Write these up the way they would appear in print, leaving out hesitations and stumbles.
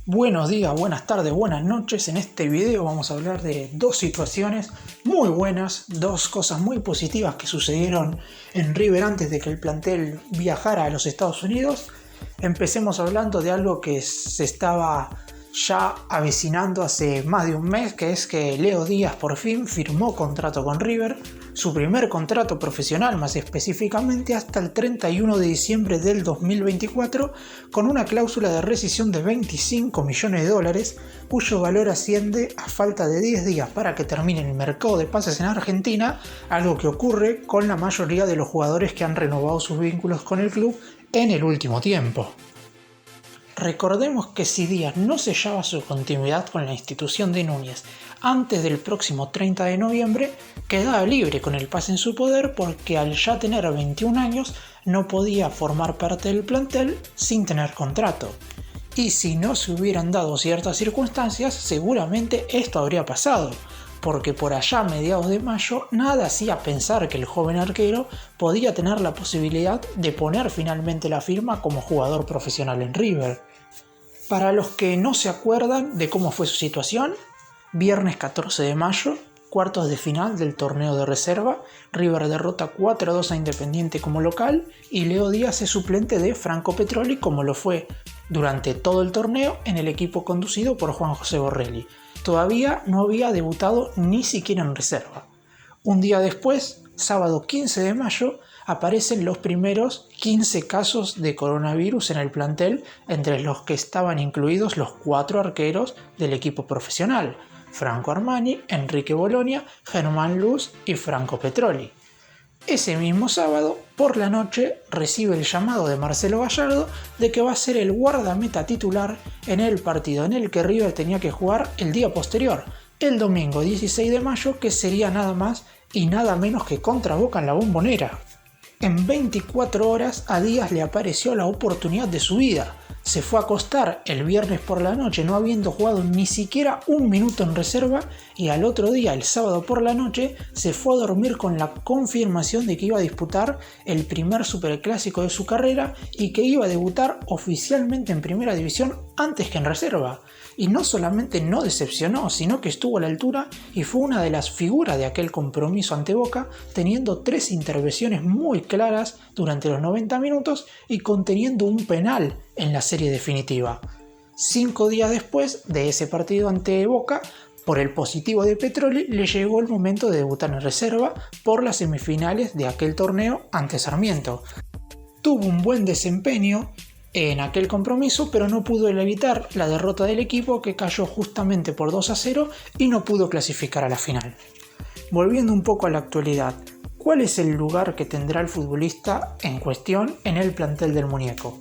Buenos días, buenas tardes, buenas noches. En este video vamos a hablar de dos situaciones muy buenas, dos cosas muy positivas que sucedieron en River antes de que el plantel viajara a los Estados Unidos. Empecemos hablando de algo que se estaba ya avecinando hace más de un mes, que es que Leo Díaz por fin firmó contrato con River, su primer contrato profesional más específicamente hasta el 31 de diciembre del 2024, con una cláusula de rescisión de $25 millones, cuyo valor asciende a falta de 10 días para que termine el mercado de pases en Argentina, algo que ocurre con la mayoría de los jugadores que han renovado sus vínculos con el club en el último tiempo. Recordemos que si Díaz no sellaba su continuidad con la institución de Núñez antes del próximo 30 de noviembre, quedaba libre con el pase en su poder porque al ya tener 21 años no podía formar parte del plantel sin tener contrato. Y si no se hubieran dado ciertas circunstancias, seguramente esto habría pasado, porque por allá a mediados de mayo nada hacía pensar que el joven arquero podía tener la posibilidad de poner finalmente la firma como jugador profesional en River. Para los que no se acuerdan de cómo fue su situación, viernes 14 de mayo, cuartos de final del torneo de reserva, River derrota 4-2 a Independiente como local y Leo Díaz es suplente de Franco Petroli como lo fue durante todo el torneo en el equipo conducido por Juan José Borrelli. Todavía no había debutado ni siquiera en reserva. Un día después, sábado 15 de mayo, aparecen los primeros 15 casos de coronavirus en el plantel, entre los que estaban incluidos los 4 arqueros del equipo profesional: Franco Armani, Enrique Bolonia, Germán Luz y Franco Petroli. Ese mismo sábado, por la noche, recibe el llamado de Marcelo Gallardo de que va a ser el guardameta titular en el partido en el que River tenía que jugar el día posterior, el domingo 16 de mayo, que sería nada más y nada menos que contra Boca en la Bombonera. En 24 horas a Díaz le apareció la oportunidad de su vida. Se fue a acostar el viernes por la noche no habiendo jugado ni siquiera un minuto en reserva y al otro día, el sábado por la noche, se fue a dormir con la confirmación de que iba a disputar el primer superclásico de su carrera y que iba a debutar oficialmente en primera división antes que en reserva. Y no solamente no decepcionó, sino que estuvo a la altura y fue una de las figuras de aquel compromiso ante Boca, teniendo 3 intervenciones muy claras durante los 90 minutos y conteniendo un penal en la serie definitiva. 5 días después de ese partido ante Boca, por el positivo de Petroli, le llegó el momento de debutar en reserva por las semifinales de aquel torneo ante Sarmiento. Tuvo un buen desempeño en aquel compromiso, pero no pudo evitar la derrota del equipo, que cayó justamente por 2-0 y no pudo clasificar a la final. Volviendo un poco a la actualidad, ¿cuál es el lugar que tendrá el futbolista en cuestión en el plantel del Muñeco?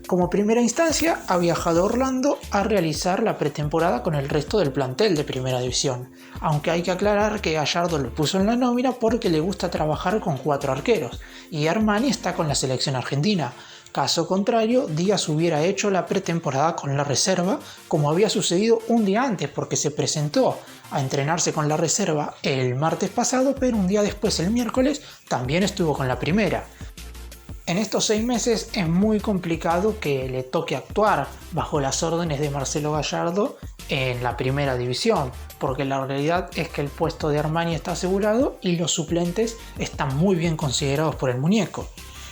Como primera instancia, ha viajado a Orlando a realizar la pretemporada con el resto del plantel de primera división, aunque hay que aclarar que Gallardo lo puso en la nómina porque le gusta trabajar con 4 arqueros, y Armani está con la selección argentina. Caso contrario, Díaz hubiera hecho la pretemporada con la reserva, como había sucedido un día antes, porque se presentó a entrenarse con la reserva el martes pasado, pero un día después, el miércoles, también estuvo con la primera. En estos 6 meses es muy complicado que le toque actuar bajo las órdenes de Marcelo Gallardo en la primera división, porque la realidad es que el puesto de Armani está asegurado y los suplentes están muy bien considerados por el Muñeco.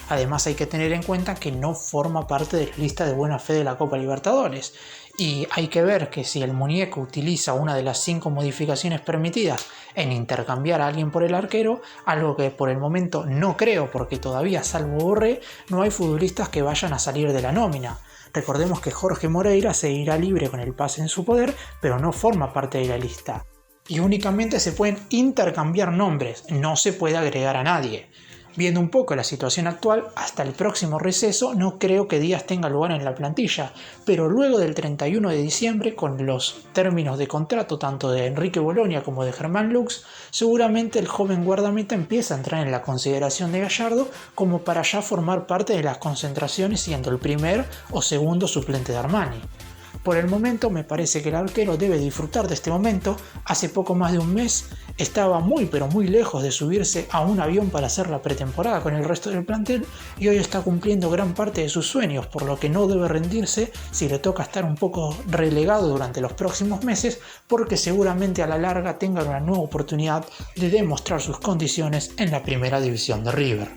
Además hay que tener en cuenta que no forma parte de la lista de buena fe de la Copa Libertadores y hay que ver que si el Muñeco utiliza una de las 5 modificaciones permitidas en intercambiar a alguien por el arquero, algo que por el momento no creo porque todavía, salvo Borré, no hay futbolistas que vayan a salir de la nómina. Recordemos que Jorge Moreira seguirá libre con el pase en su poder, pero no forma parte de la lista. Y únicamente se pueden intercambiar nombres, no se puede agregar a nadie. Viendo un poco la situación actual, hasta el próximo receso no creo que Díaz tenga lugar en la plantilla, pero luego del 31 de diciembre, con los términos de contrato tanto de Enrique Bolonia como de Germán Lux, seguramente el joven guardameta empieza a entrar en la consideración de Gallardo como para ya formar parte de las concentraciones siendo el primer o segundo suplente de Armani. Por el momento me parece que el arquero debe disfrutar de este momento. Hace poco más de un mes estaba muy pero muy lejos de subirse a un avión para hacer la pretemporada con el resto del plantel y hoy está cumpliendo gran parte de sus sueños, por lo que no debe rendirse si le toca estar un poco relegado durante los próximos meses, porque seguramente a la larga tenga una nueva oportunidad de demostrar sus condiciones en la primera división de River.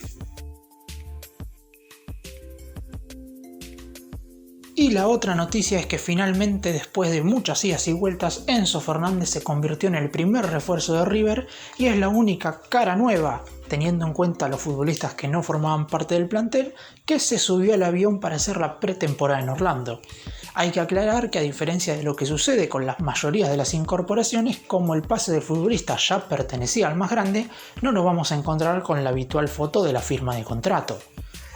Y la otra noticia es que finalmente, después de muchas idas y vueltas, Enzo Fernández se convirtió en el primer refuerzo de River y es la única cara nueva, teniendo en cuenta a los futbolistas que no formaban parte del plantel, que se subió al avión para hacer la pretemporada en Orlando. Hay que aclarar que, a diferencia de lo que sucede con la mayoría de las incorporaciones, como el pase del futbolista ya pertenecía al más grande, no nos vamos a encontrar con la habitual foto de la firma de contrato.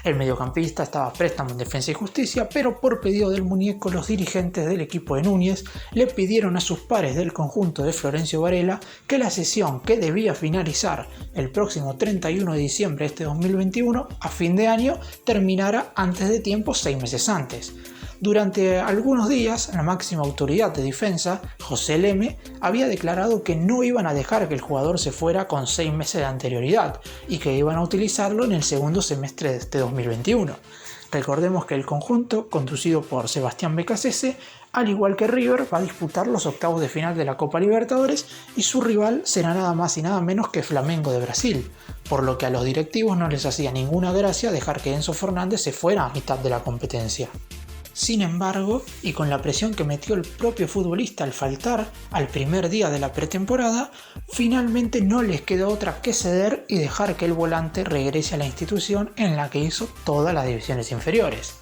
El mediocampista estaba a préstamo en Defensa y Justicia, pero por pedido del muñeco los dirigentes del equipo de Núñez le pidieron a sus pares del conjunto de Florencio Varela que la sesión, que debía finalizar el próximo 31 de diciembre de este 2021, a fin de año, terminara antes de tiempo, 6 meses antes. Durante algunos días, la máxima autoridad de defensa, José Leme, había declarado que no iban a dejar que el jugador se fuera con 6 meses de anterioridad y que iban a utilizarlo en el segundo semestre de este 2021. Recordemos que el conjunto, conducido por Sebastián Beccacece, al igual que River, va a disputar los octavos de final de la Copa Libertadores y su rival será nada más y nada menos que Flamengo de Brasil, por lo que a los directivos no les hacía ninguna gracia dejar que Enzo Fernández se fuera a mitad de la competencia. Sin embargo, y con la presión que metió el propio futbolista al faltar al primer día de la pretemporada, finalmente no les quedó otra que ceder y dejar que el volante regrese a la institución en la que hizo todas las divisiones inferiores.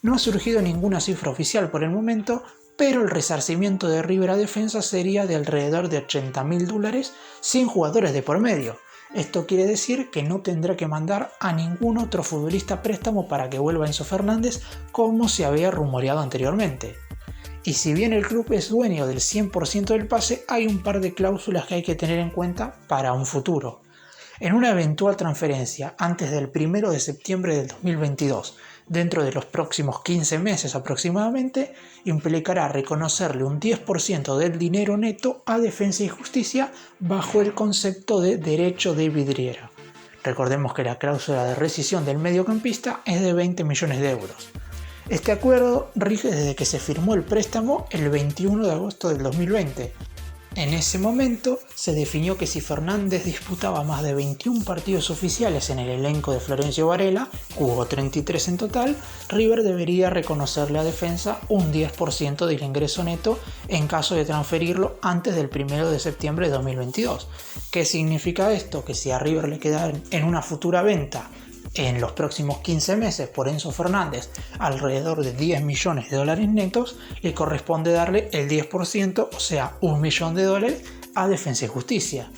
No ha surgido ninguna cifra oficial por el momento, pero el resarcimiento de River a Defensa sería de alrededor de $80.000 sin jugadores de por medio. Esto quiere decir que no tendrá que mandar a ningún otro futbolista a préstamo para que vuelva Enzo Fernández, como se había rumoreado anteriormente. Y si bien el club es dueño del 100% del pase, hay un par de cláusulas que hay que tener en cuenta para un futuro. En una eventual transferencia antes del 1 de septiembre del 2022, dentro de los próximos 15 meses aproximadamente, implicará reconocerle un 10% del dinero neto a Defensa y Justicia bajo el concepto de derecho de vidriera. Recordemos que la cláusula de rescisión del mediocampista es de 20 millones de euros. Este acuerdo rige desde que se firmó el préstamo el 21 de agosto del 2020. En ese momento se definió que si Fernández disputaba más de 21 partidos oficiales en el elenco de Florencio Varela, jugó 33 en total, River debería reconocerle a Defensa un 10% del ingreso neto en caso de transferirlo antes del 1 de septiembre de 2022. ¿Qué significa esto? Que si a River le quedan en una futura venta en los próximos 15 meses por Enzo Fernández alrededor de $10 millones netos, le corresponde darle el 10%, o sea, $1 millón a Defensa y Justicia.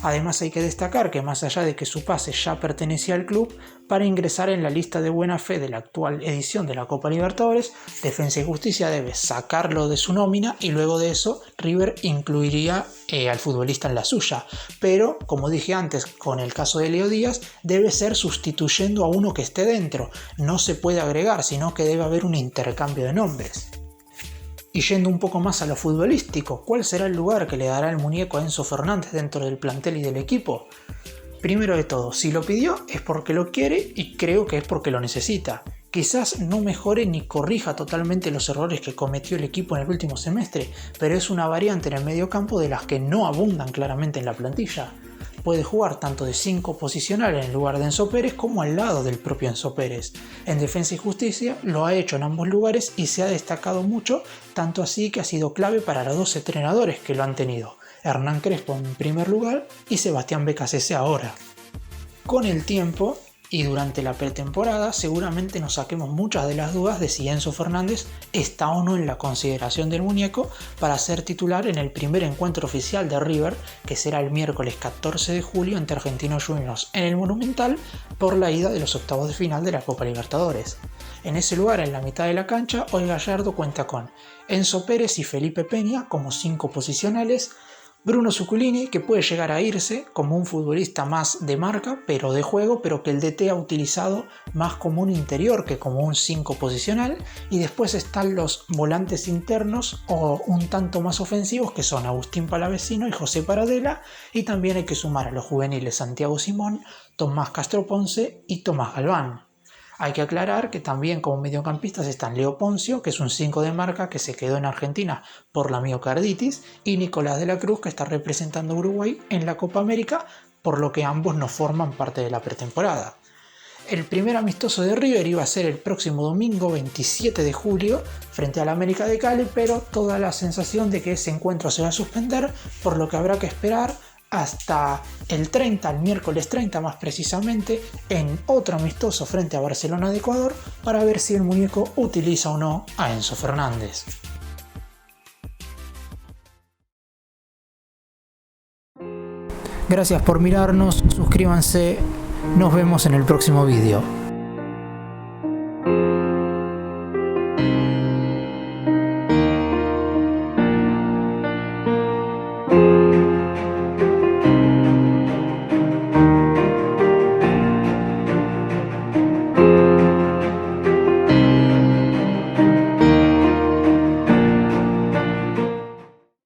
Además hay que destacar que más allá de que su pase ya pertenecía al club, para ingresar en la lista de buena fe de la actual edición de la Copa Libertadores, Defensa y Justicia debe sacarlo de su nómina y luego de eso River incluiría al futbolista en la suya. Pero, como dije antes con el caso de Leo Díaz, debe ser sustituyendo a uno que esté dentro. No se puede agregar, sino que debe haber un intercambio de nombres. Y yendo un poco más a lo futbolístico, ¿cuál será el lugar que le dará el muñeco a Enzo Fernández dentro del plantel y del equipo? Primero de todo, si lo pidió es porque lo quiere y creo que es porque lo necesita. Quizás no mejore ni corrija totalmente los errores que cometió el equipo en el último semestre, pero es una variante en el mediocampo de las que no abundan claramente en la plantilla. Puede jugar tanto de 5 posicional en el lugar de Enzo Pérez como al lado del propio Enzo Pérez. En Defensa y Justicia lo ha hecho en ambos lugares y se ha destacado mucho, tanto así que ha sido clave para los 2 entrenadores que lo han tenido, Hernán Crespo en primer lugar y Sebastián Beccacece ahora. Con el tiempo y durante la pretemporada seguramente nos saquemos muchas de las dudas de si Enzo Fernández está o no en la consideración del muñeco para ser titular en el primer encuentro oficial de River, que será el miércoles 14 de julio ante Argentinos Juniors en el Monumental por la ida de los octavos de final de la Copa Libertadores. En ese lugar, en la mitad de la cancha, hoy Gallardo cuenta con Enzo Pérez y Felipe Peña como 5 posicionales, Bruno Zuculini, que puede llegar a irse como un futbolista más de marca, pero de juego, pero que el DT ha utilizado más como un interior que como un 5 posicional. Y después están los volantes internos o un tanto más ofensivos, que son Agustín Palavecino y José Paradela. Y también hay que sumar a los juveniles Santiago Simón, Tomás Castro Ponce y Tomás Galván. Hay que aclarar que también como mediocampistas están Leo Poncio, que es un 5 de marca que se quedó en Argentina por la miocarditis, y Nicolás de la Cruz, que está representando a Uruguay en la Copa América, por lo que ambos no forman parte de la pretemporada. El primer amistoso de River iba a ser el próximo domingo 27 de julio frente al América de Cali, pero toda la sensación de que ese encuentro se va a suspender, por lo que habrá que esperar hasta el 30, el miércoles 30 más precisamente, en otro amistoso frente a Barcelona de Ecuador, para ver si el muñeco utiliza o no a Enzo Fernández. Gracias por mirarnos, suscríbanse, nos vemos en el próximo vídeo.